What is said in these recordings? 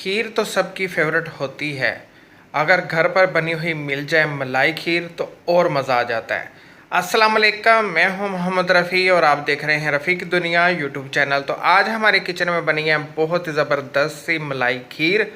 खीर तो सबकी फेवरेट होती है। अगर घर पर बनी हुई मिल जाए मलाई खीर तो और मज़ा आ जाता है। अस्सलाम वालेकुम, मैं हूं मोहम्मद रफ़ी और आप देख रहे हैं रफ़ी की दुनिया यूट्यूब चैनल। तो आज हमारे किचन में बनी है बहुत ही ज़बरदस्त सी मलाई खीर।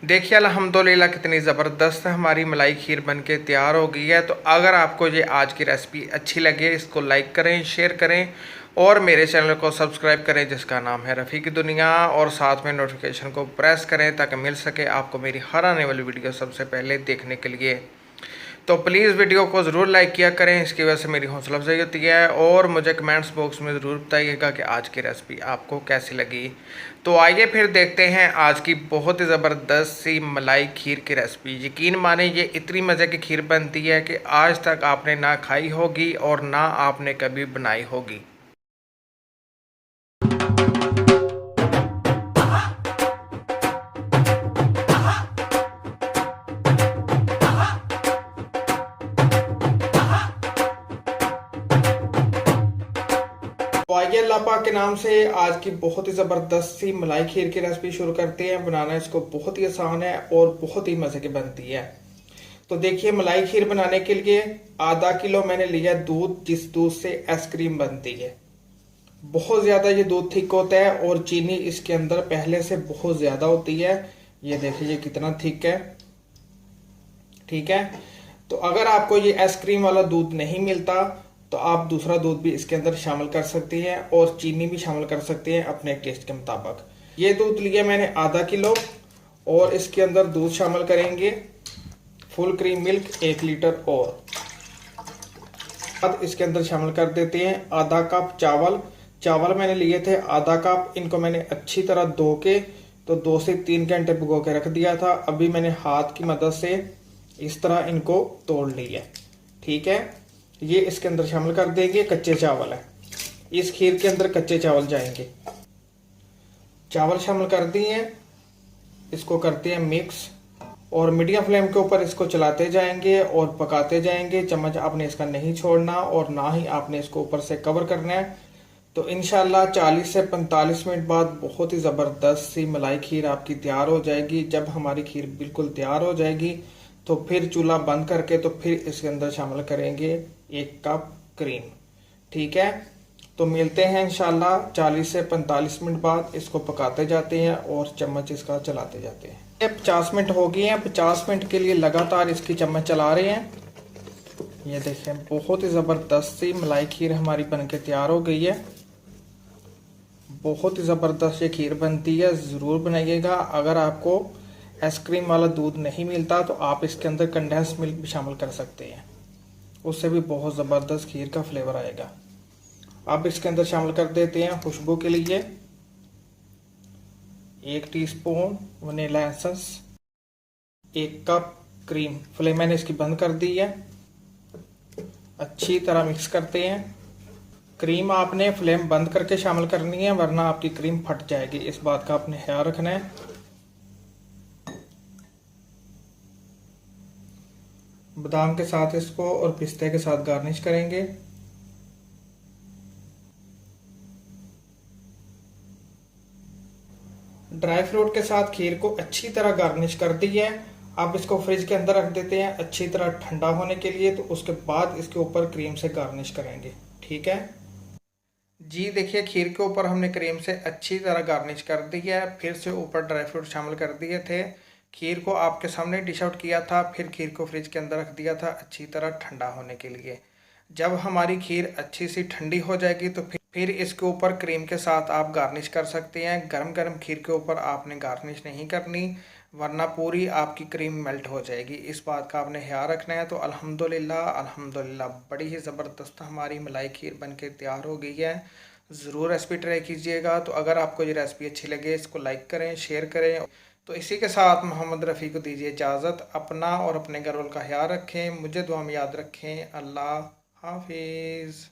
देखिए अल्हम्दुलिल्लाह कितनी ज़बरदस्त हमारी मलाई खीर बनके तैयार हो गई है। तो अगर आपको ये आज की रेसिपी अच्छी लगे, इसको लाइक करें, शेयर करें और मेरे चैनल को सब्सक्राइब करें जिसका नाम है रफ़ी की दुनिया, और साथ में नोटिफिकेशन को प्रेस करें ताकि मिल सके आपको मेरी हर आने वाली वीडियो सबसे पहले देखने के लिए। तो प्लीज़ वीडियो को ज़रूर लाइक किया करें, इसकी वजह से मेरी हौसला अफजाई होती है। और मुझे कमेंट्स बॉक्स में ज़रूर बताइएगा कि आज की रेसिपी आपको कैसी लगी। तो आइए फिर देखते हैं आज की बहुत ही ज़बरदस्त सी मलाई खीर की रेसिपी। यकीन माने ये इतनी मज़े की खीर बनती है कि आज तक आपने ना खाई होगी और ना आपने कभी बनाई होगी। तो आइए अल्लाह पाक के नाम से आज की बहुत ही ज़बरदस्त सी मलाई खीर की रेसिपी शुरू करते हैं। बनाना इसको बहुत ही आसान है और बहुत ही मज़े की बनती है। तो देखिए मलाई खीर बनाने के लिए आधा किलो मैंने लिया दूध, जिस दूध से आइसक्रीम बनती है। बहुत ज़्यादा ये दूध थिक होता है और चीनी इसके अंदर पहले से बहुत ज़्यादा होती है। ये देखिए ये कितना थिक है। ठीक है, तो अगर आपको ये आइसक्रीम वाला दूध नहीं मिलता तो आप दूसरा दूध भी इसके अंदर शामिल कर सकती हैं और चीनी भी शामिल कर सकते हैं अपने टेस्ट के मुताबिक। ये दूध लिया मैंने आधा किलो और इसके अंदर दूध शामिल करेंगे, फुल क्रीम मिल्क 1 लीटर, और अब इसके अंदर शामिल कर देते हैं आधा कप चावल। चावल मैंने लिए थे आधा कप, इनको मैंने अच्छी तरह धो के तो 2 से 3 घंटे भिगो के रख दिया था। अभी मैंने हाथ की मदद से इस तरह इनको तोड़ लिया। ठीक है, ये इसके अंदर शामिल कर देंगे। कच्चे चावल है, इस खीर के अंदर कच्चे चावल जाएंगे। चावल शामिल कर दिए, इसको करते हैं मिक्स और मीडियम फ्लेम के ऊपर इसको चलाते जाएंगे और पकाते जाएंगे। चम्मच आपने इसका नहीं छोड़ना और ना ही आपने इसको ऊपर से कवर करना है। तो इंशाल्लाह 40 से 45 मिनट बाद बहुत ही ज़बरदस्त सी मलाई खीर आपकी तैयार हो जाएगी। जब हमारी खीर बिल्कुल तैयार हो जाएगी तो फिर चूल्हा बंद करके तो फिर इसके अंदर शामिल करेंगे 1 कप क्रीम। ठीक है, तो मिलते हैं इंशाल्लाह 40 से 45 मिनट बाद। इसको पकाते जाते हैं और चम्मच इसका चलाते जाते हैं। 50 मिनट हो गए हैं, 50 मिनट के लिए लगातार इसकी चम्मच चला रहे हैं। ये देखें बहुत ही ज़बरदस्त सी मलाई खीर हमारी बनके तैयार हो गई है। बहुत ही ज़बरदस्त ये खीर बनती है, ज़रूर बनाइएगा। अगर आपको आइसक्रीम वाला दूध नहीं मिलता तो आप इसके अंदर कंडेंस मिल्क भी शामिल कर सकते हैं, उससे भी बहुत ज़बरदस्त खीर का फ्लेवर आएगा। अब इसके अंदर शामिल कर देते हैं खुशबू के लिए 1 teaspoon vanilla essence, 1 cup cream. Flame मैंने इसकी बंद कर दी है। अच्छी तरह मिक्स करते हैं। क्रीम आपने फ्लेम बंद करके शामिल करनी है वरना आपकी क्रीम फट जाएगी, इस बात का आपने ख्याल रखना है। बादाम के साथ इसको और पिस्ते के साथ गार्निश करेंगे। ड्राई फ्रूट के साथ खीर को अच्छी तरह गार्निश कर दी है। अब इसको फ्रिज के अंदर रख देते हैं अच्छी तरह ठंडा होने के लिए, तो उसके बाद इसके ऊपर क्रीम से गार्निश करेंगे। ठीक है जी, देखिए खीर के ऊपर हमने क्रीम से अच्छी तरह गार्निश कर दी है। फिर से ऊपर ड्राई फ्रूट शामिल कर दिए थे। खीर को आपके सामने डिश आउट किया था, फिर खीर को फ्रिज के अंदर रख दिया था अच्छी तरह ठंडा होने के लिए। जब हमारी खीर अच्छी सी ठंडी हो जाएगी तो फिर इसके ऊपर क्रीम के साथ आप गार्निश कर सकते हैं। गरम गरम खीर के ऊपर आपने गार्निश नहीं करनी वरना पूरी आपकी क्रीम मेल्ट हो जाएगी, इस बात का आपने ख्याल रखना है। तो अल्हम्दुलिल्लाह अल्हम्दुलिल्लाह बड़ी ही ज़बरदस्त हमारी मलाई खीर बनके तैयार हो गई है। ज़रूर रेसिपी ट्राई कीजिएगा। तो अगर आपको ये रेसिपी अच्छी लगे इसको लाइक करें, शेयर करें। तो इसी के साथ मोहम्मद रफ़ी को दीजिए इजाज़त। अपना और अपने घर वालों का ख्याल रखें, मुझे दुआ में याद रखें। अल्लाह हाफिज़।